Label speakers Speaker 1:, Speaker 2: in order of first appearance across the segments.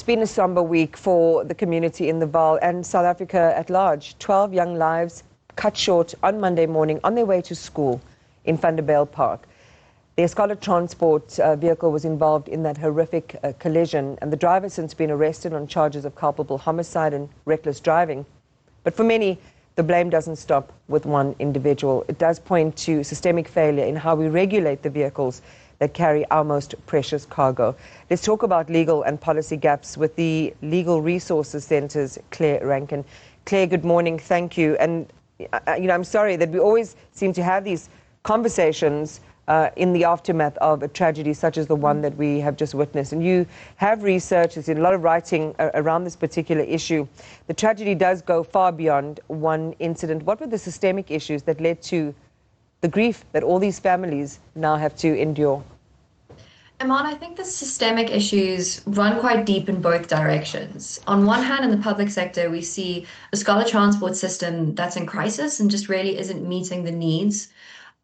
Speaker 1: It's been a somber week for the community in the Vaal and South Africa at large. 12 young lives cut short on Monday morning on their way to school in Vanderbijlpark. Their scholar transport vehicle was involved in that horrific collision, and the driver has since been arrested on charges of culpable homicide and reckless driving. But for many, the blame doesn't stop with one individual. It does point to systemic failure in how we regulate the vehicles that carry our most precious cargo. Let's talk about legal and policy gaps with the Legal Resources Centre's Claire Rankin. Claire, good morning. Thank you. And I'm sorry that we always seem to have these conversations in the aftermath of a tragedy such as the one that we have just witnessed. And you have researched, there's been a lot of writing around this particular issue. The tragedy does go far beyond one incident. What were the systemic issues that led to the grief that all these families now have to endure?
Speaker 2: Iman, I think the systemic issues run quite deep in both directions. On one hand, in the public sector, we see a scholar transport system that's in crisis and just really isn't meeting the needs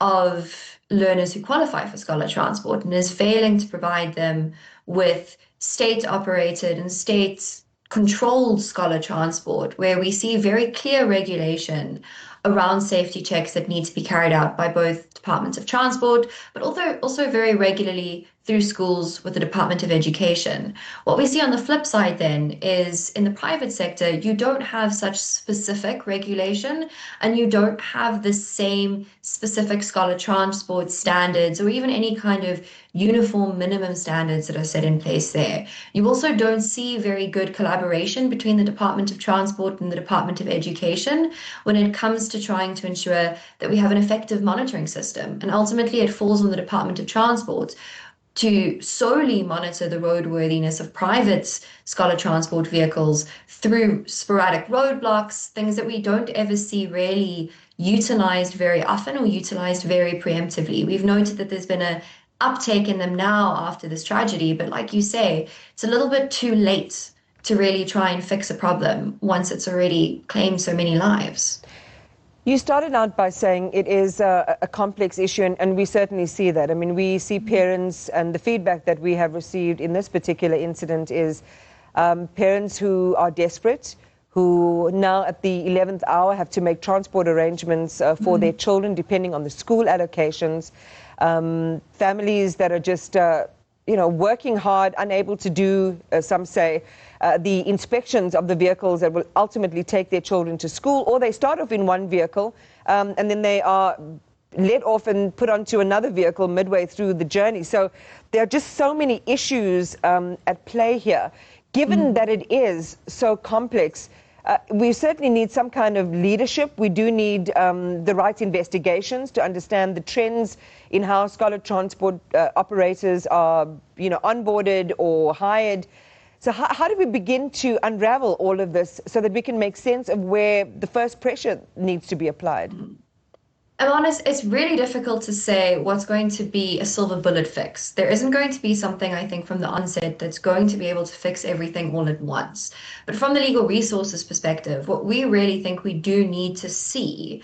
Speaker 2: of learners who qualify for scholar transport and is failing to provide them with state-operated and state-controlled scholar transport, where we see very clear regulation around safety checks that need to be carried out by both departments of transport, but also very regularly through schools with the Department of Education. What we see on the flip side then is in the private sector, you don't have such specific regulation and you don't have the same specific scholar transport standards or even any kind of uniform minimum standards that are set in place there. You also don't see very good collaboration between the Department of Transport and the Department of Education when it comes to trying to ensure that we have an effective monitoring system. And ultimately it falls on the Department of Transport to solely monitor the roadworthiness of private scholar transport vehicles through sporadic roadblocks, things that we don't ever see really utilized very often or utilized very preemptively. We've noted that there's been an uptake in them now after this tragedy, but like you say, it's a little bit too late to really try and fix a problem once it's already claimed so many lives.
Speaker 1: You started out by saying it is a complex issue, and we certainly see that. I mean, we see parents, and the feedback that we have received in this particular incident is parents who are desperate, who now at the 11th hour have to make transport arrangements for their children, depending on the school allocations, families that are just working hard, unable to do, some say, the inspections of the vehicles that will ultimately take their children to school, or they start off in one vehicle and then they are let off and put onto another vehicle midway through the journey. So there are just so many issues at play here. Given that it is so complex, we certainly need some kind of leadership. We do need the right investigations to understand the trends in how scholar transport operators are, onboarded or hired. So how do we begin to unravel all of this so that we can make sense of where the first pressure needs to be applied?
Speaker 2: I'm honest, it's really difficult to say what's going to be a silver bullet fix. There isn't going to be something, I think, from the onset that's going to be able to fix everything all at once. But from the legal resources perspective, what we really think we do need to see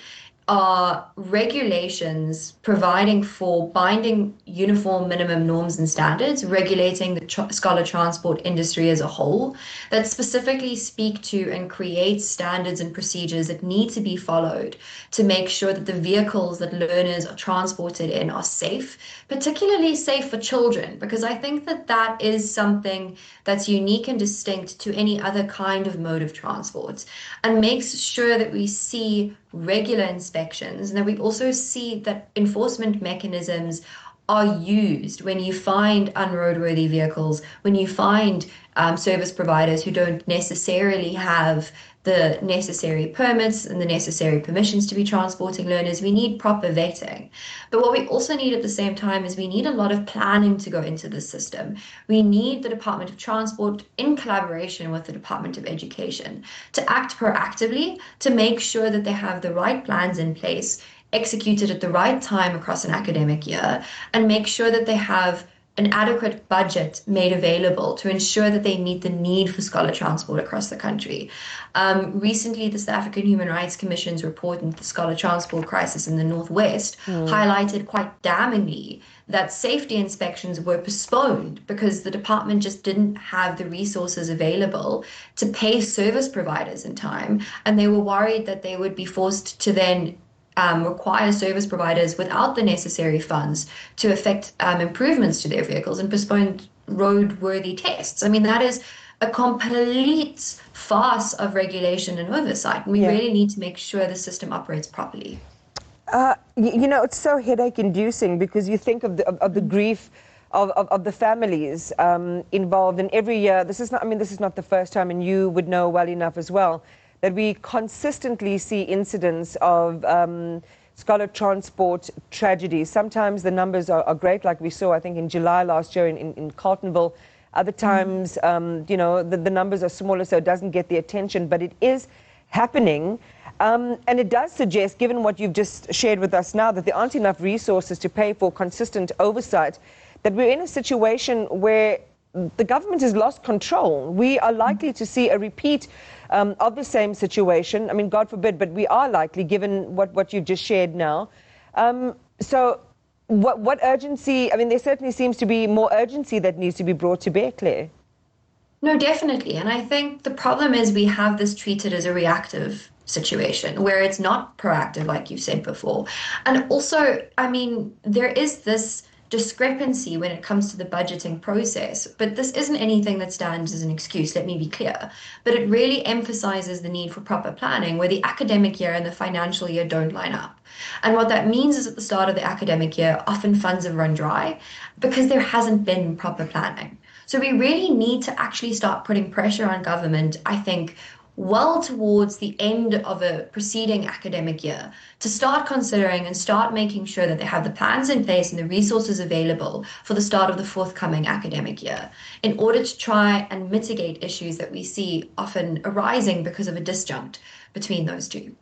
Speaker 2: are regulations providing for binding uniform minimum norms and standards, regulating the scholar transport industry as a whole, that specifically speak to and create standards and procedures that need to be followed to make sure that the vehicles that learners are transported in are safe, particularly safe for children, because I think that that is something that's unique and distinct to any other kind of mode of transport, and makes sure that we see regular inspections and that we also see that enforcement mechanisms are used when you find unroadworthy vehicles, when you find service providers who don't necessarily have the necessary permits and the necessary permissions to be transporting learners. We need proper vetting. But what we also need at the same time is we need a lot of planning to go into the system. We need the Department of Transport, in collaboration with the Department of Education, to act proactively to make sure that they have the right plans in place, executed at the right time across an academic year, and make sure that they have an adequate budget made available to ensure that they meet the need for scholar transport across the country. Recently, the South African Human Rights Commission's report into the scholar transport crisis in the Northwest highlighted quite damningly that safety inspections were postponed because the department just didn't have the resources available to pay service providers in time, and they were worried that they would be forced to then require service providers without the necessary funds to effect improvements to their vehicles and postpone roadworthy tests. I mean, that is a complete farce of regulation and oversight. And we really need to make sure the system operates properly.
Speaker 1: You know, it's so headache-inducing because you think of the grief of the families involved. And every year, this is not the first time, and you would know well enough as well, that we consistently see incidents of scholar transport tragedies. Sometimes the numbers are great, like we saw, I think, in July last year in Carltonville. Other times, you know, the numbers are smaller, so it doesn't get the attention, but it is happening. And it does suggest, given what you've just shared with us now, that there aren't enough resources to pay for consistent oversight, that we're in a situation where the government has lost control. We are likely to see a repeat of the same situation. I mean, God forbid, but we are likely, given what you've just shared now. So what urgency, I mean, there certainly seems to be more urgency that needs to be brought to bear, Claire.
Speaker 2: No, definitely. And I think the problem is we have this treated as a reactive situation where it's not proactive, like you said before. And also, I mean, there is this discrepancy when it comes to the budgeting process, but this isn't anything that stands as an excuse, let me be clear, but it really emphasizes the need for proper planning where the academic year and the financial year don't line up. And what that means is at the start of the academic year, often funds have run dry because there hasn't been proper planning. So we really need to actually start putting pressure on government, I think, well towards the end of a preceding academic year to start considering and start making sure that they have the plans in place and the resources available for the start of the forthcoming academic year in order to try and mitigate issues that we see often arising because of a disjunct between those two.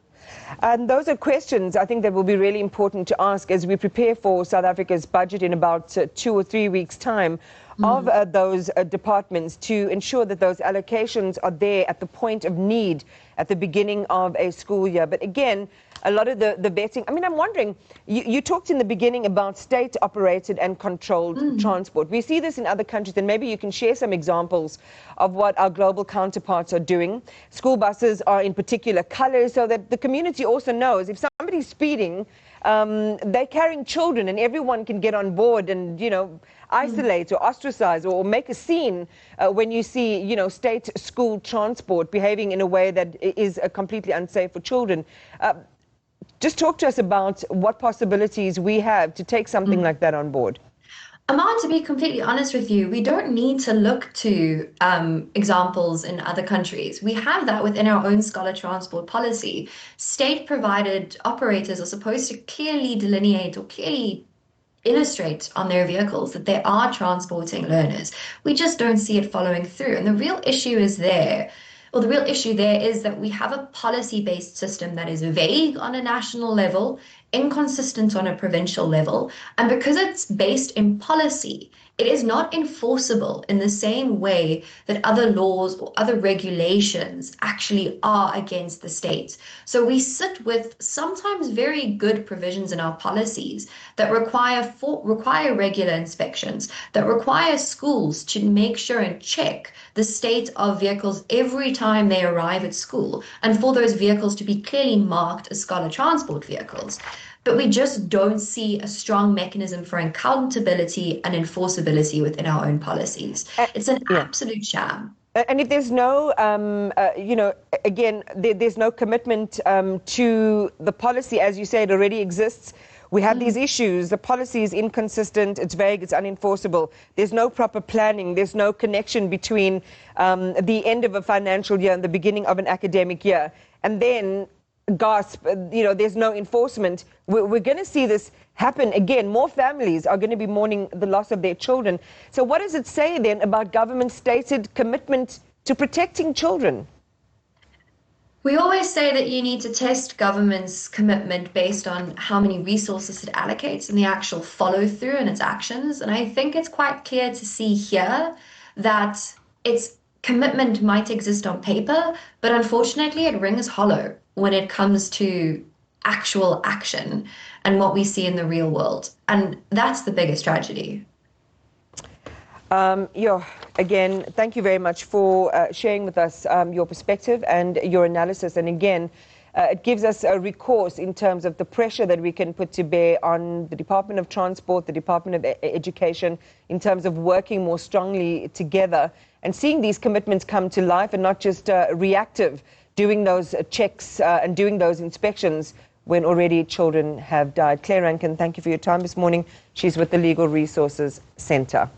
Speaker 1: And those are questions I think that will be really important to ask as we prepare for South Africa's budget in about 2 or 3 weeks' time of those departments to ensure that those allocations are there at the point of need at the beginning of a school year. But again, a lot of the vetting, I mean, I'm wondering, you talked in the beginning about state-operated and controlled transport. We see this in other countries, and maybe you can share some examples of what our global counterparts are doing. School buses are in particular colors so that the community also knows if somebody's speeding, they're carrying children and everyone can get on board and, you know, isolate or ostracize or make a scene when you see, you know, state school transport behaving in a way that is completely unsafe for children. Just talk to us about what possibilities we have to take something like that on board.
Speaker 2: Aman, to be completely honest with you, we don't need to look to examples in other countries. We have that within our own scholar transport policy. State-provided operators are supposed to clearly delineate or clearly illustrate on their vehicles that they are transporting learners. We just don't see it following through. And the real issue is there. Well, the real issue there is that we have a policy-based system that is vague on a national level, inconsistent on a provincial level, and because it's based in policy, it is not enforceable in the same way that other laws or other regulations actually are against the states. So we sit with sometimes very good provisions in our policies that require regular inspections, that require schools to make sure and check the state of vehicles every time they arrive at school, and for those vehicles to be clearly marked as scholar transport vehicles. But we just don't see a strong mechanism for accountability and enforceability within our own policies. It's an absolute sham.
Speaker 1: And if there's no, you know, again, there's no commitment to the policy, as you say, it already exists. We have these issues. The policy is inconsistent, it's vague, it's unenforceable. There's no proper planning. There's no connection between the end of a financial year and the beginning of an academic year. And then, gasp, you know, there's no enforcement. We're going to see this happen again. More families are going to be mourning the loss of their children. So what does it say then about government stated commitment to protecting children?
Speaker 2: We always say that you need to test government's commitment based on how many resources it allocates and the actual follow through and its actions. And I think it's quite clear to see here that its commitment might exist on paper, but unfortunately it rings hollow when it comes to actual action and what we see in the real world. And that's the biggest tragedy.
Speaker 1: Again, thank you very much for sharing with us your perspective and your analysis. And again, it gives us a recourse in terms of the pressure that we can put to bear on the Department of Transport, the Department of Education, in terms of working more strongly together and seeing these commitments come to life and not just reactive, doing those checks and doing those inspections when already children have died. Claire Rankin, thank you for your time this morning. She's with the Legal Resources Centre.